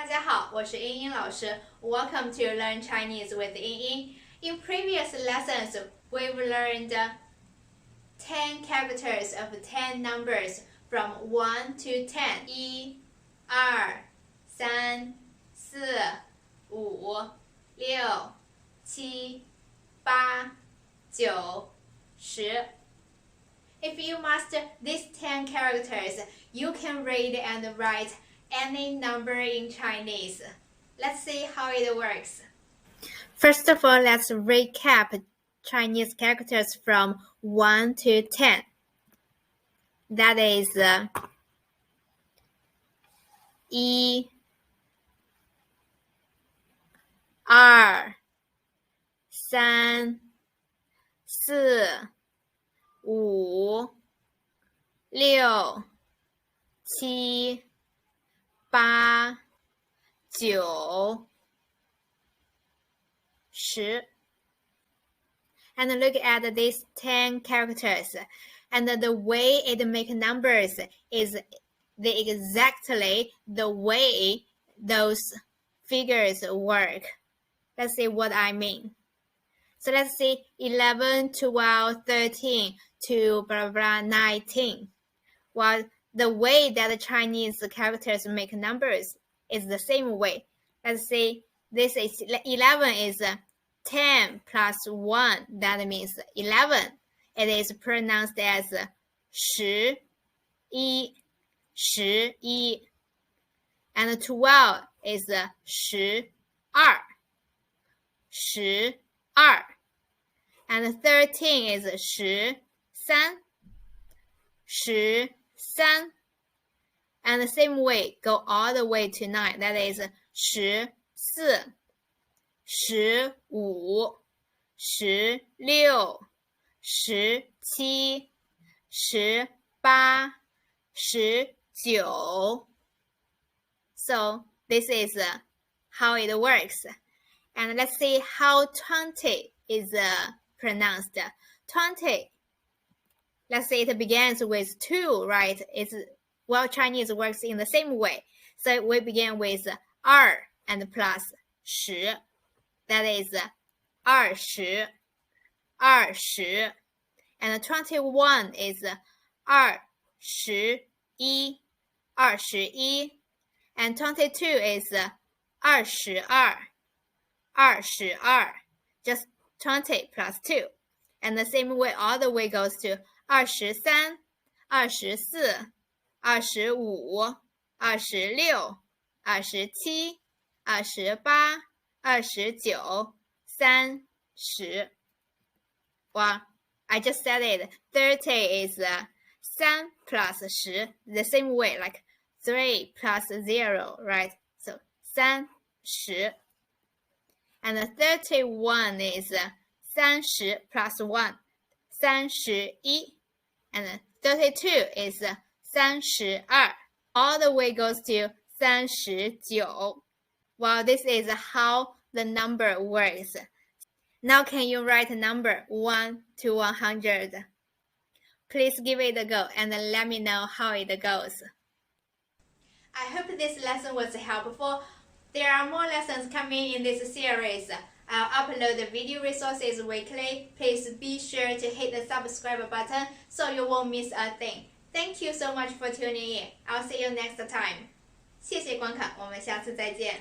大家好，我是英英老师。Welcome to Learn Chinese with 英英。In previous lessons, we've learned 10 characters of 10 numbers from 1 to 10. 1、2、3、4、5、6、7、8、9、10。If you master these 10 characters, you can read and write any number in Chinese. Let's see how it works. First of all, let's recap Chinese characters from 1 to 10. That is 1、2、3、4、5、6、7、8、9、10. And look at these 10 characters. And the way it makes numbers is exactly the way those figures work. Let's see what I mean. So let's see 11, 12, 13 to blah, blah, 19. Well, the way that the Chinese characters make numbers is the same way. Let's see, this is 11 is 10 plus 1. That means 11. It is pronounced as 11, 11. And 12 is 12, 12. And 13 is 13, 13. And the same way, go all the way to 9. That is 14, 15, 16, 17, 18, 19. So this is how it works. And let's see how 20 is pronounced. 20. Let's say it begins with 2, right? Chinese works in the same way. So we begin with 2 and plus 10. That is 20, 20. And 21 is 21, 21. And 22 is 22, 22. Just 20 plus 2. And the same way all the way goes to 23, 24, 25, 26, 27, 28, 29, 30. Well, I just said it. 30 is 3 plus 10, the same way, like 3 plus 0, right? So 30. And 31 is 30 plus 1, 31. And 32 is 32. All the way goes to 39. Well, this is how the number works. Now can you write a number 1 to 100? Please give it a go and let me know how it goes. I hope this lesson was helpful. There are more lessons coming in this series. I'll upload the video resources weekly. Please be sure to hit the subscribe button so you won't miss a thing. Thank you so much for tuning in. I'll see you next time. 谢谢观看，我们下次再见。